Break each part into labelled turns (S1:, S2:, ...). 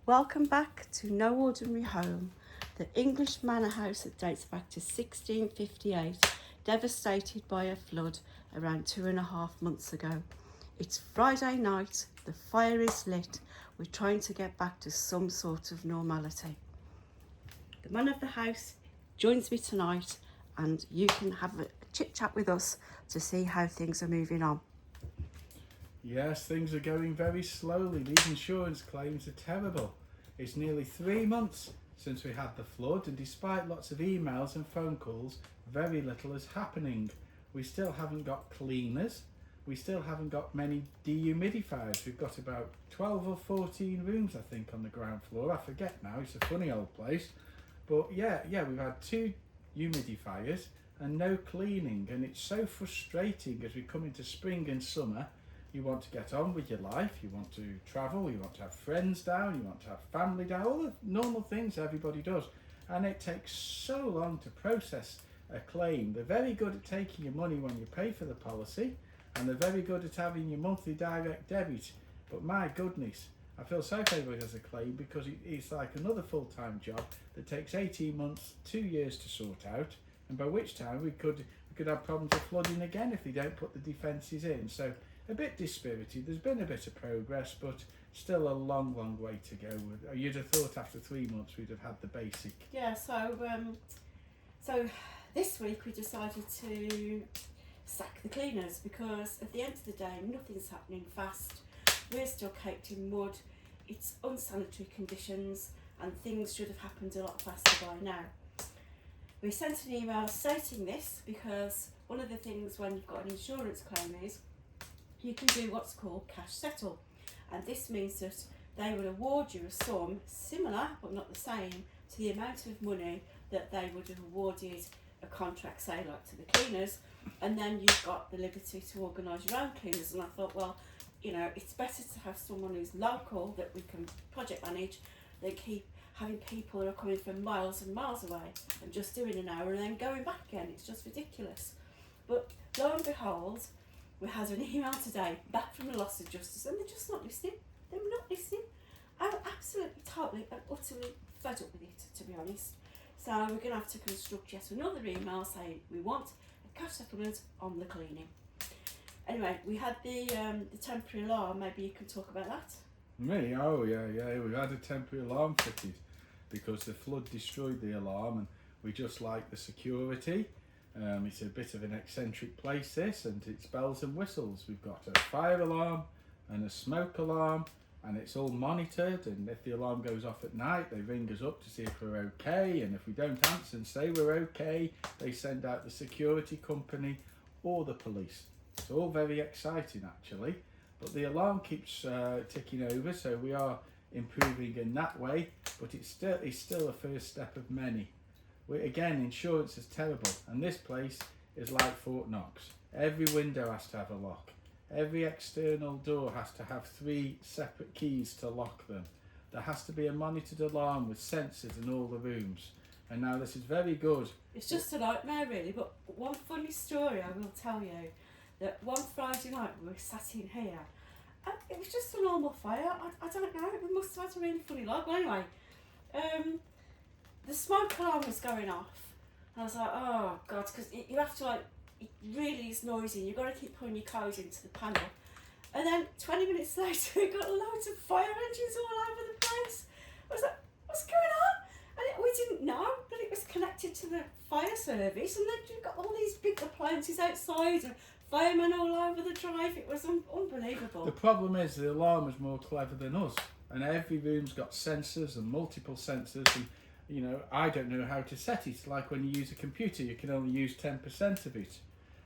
S1: Welcome back to No Ordinary Home, the English manor house that dates back to 1658, devastated by a flood around 2.5 months ago. It's Friday night, the fire is lit, we're trying to get back to some sort of normality. The man of the house joins me tonight and you can have a chit chat with us to see how things are moving on.
S2: Yes, things are going very slowly. These insurance claims are terrible. It's nearly 3 months since we had the flood, and despite lots of emails and phone calls, very little is happening. We still haven't got cleaners. We still haven't got many dehumidifiers. We've got about 12 or 14 rooms, I think, on the ground floor. I forget now. It's a funny old place. But yeah, we've had 2 humidifiers and no cleaning, and it's so frustrating as we come into spring and summer. You want to get on with your life, you want to travel, you want to have friends down, you want to have family down, all the normal things everybody does. And it takes so long to process a claim. They're very good at taking your money when you pay for the policy, and they're very good at having your monthly direct debit. But my goodness, I feel so for everybody as a claim, because it's like another full-time job that takes 18 months, 2 years to sort out, and by which time we could have problems of flooding again if they don't put the defences in. So a bit dispirited. There's been a bit of progress, but still a long way to go. You'd have thought after 3 months we'd have had the basic.
S1: Yeah, so this week we decided to sack the cleaners because at the end of the day nothing's happening fast. We're still caked in mud. It's unsanitary conditions and things should have happened a lot faster by now. We sent an email stating this because one of the things when you've got an insurance claim is you can do what's called cash settle, and this means that they will award you a sum similar but not the same to the amount of money that they would have awarded a contract, say like to the cleaners, and then you've got the liberty to organise your own cleaners. And I thought, well, you know, it's better to have someone who's local that we can project manage than keep having people who are coming from miles and miles away and just doing an hour and then going back again. It's just ridiculous. But lo and behold, we had an email today back from the loss of justice, and they're just not listening. They're not listening. I'm absolutely, totally and utterly fed up with it, to be honest. So we're going to have to construct yet another email saying we want a cash settlement on the cleaning. Anyway, we had the temporary alarm. Maybe you can talk about that.
S2: Me? Oh yeah. We had a temporary alarm fitted because the flood destroyed the alarm, and we just like the security. It's a bit of an eccentric place this, and it's bells and whistles. We've got a fire alarm and a smoke alarm, and it's all monitored, and if the alarm goes off at night they ring us up to see if we're okay, and if we don't answer and say we're okay, they send out the security company or the police. It's all very exciting actually, but the alarm keeps ticking over, so we are improving in that way, but it's still a first step of many. Again, insurance is terrible, and this place is like Fort Knox. Every window has to have a lock. Every external door has to have 3 separate keys to lock them. There has to be a monitored alarm with sensors in all the rooms. And now this is very good.
S1: It's just a nightmare really, but one funny story I will tell you, that one Friday night we were sat in here, and it was just a normal fire. I don't know, we must have had a really funny light. But anyway, the smoke alarm was going off, and I was like, oh God, because you have to, like, it really is noisy, and you've got to keep pulling your code into the panel. And then 20 minutes later, we got loads of fire engines all over the place. I was like, what's going on? And we didn't know that it was connected to the fire service, and then you've got all these big appliances outside, and firemen all over the drive. It was unbelievable.
S2: The problem is the alarm is more clever than us, and every room's got sensors and multiple sensors, and you know, I don't know how to set it. Like when you use a computer, you can only use 10% of it.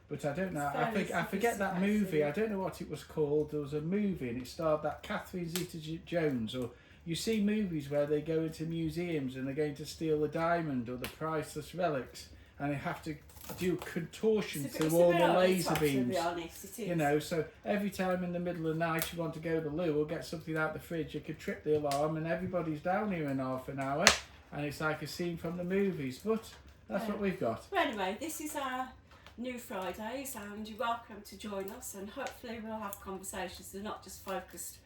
S2: But I don't know. I forget that movie. I don't know what it was called. There was a movie and it starred that Catherine Zeta-Jones. Or you see movies where they go into museums and they're going to steal a diamond or the priceless relics, and they have to do contortions through all the laser beams.
S1: To be honest, it is.
S2: You know, so every time in the middle of the night you want to go to the loo or get something out the fridge, you could trip the alarm and everybody's down here in half an hour. And it's like a scene from the movies, but that's what we've got.
S1: But anyway, this is our new Fridays, and you're welcome to join us, and hopefully we'll have conversations that are not just focused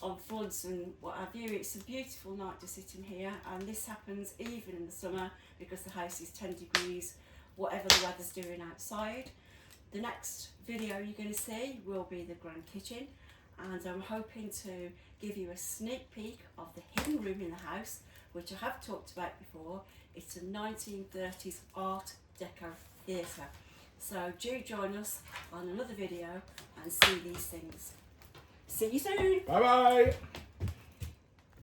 S1: on floods and what have you. It's a beautiful night to sit in here, and this happens even in the summer because the house is 10 degrees, whatever the weather's doing outside. The next video you're going to see will be the grand kitchen, and I'm hoping to give you a sneak peek of the hidden room in the house, which I have talked about before. It's a 1930s Art Deco theatre. So do join us on another video and see these things. See you soon.
S2: Bye bye.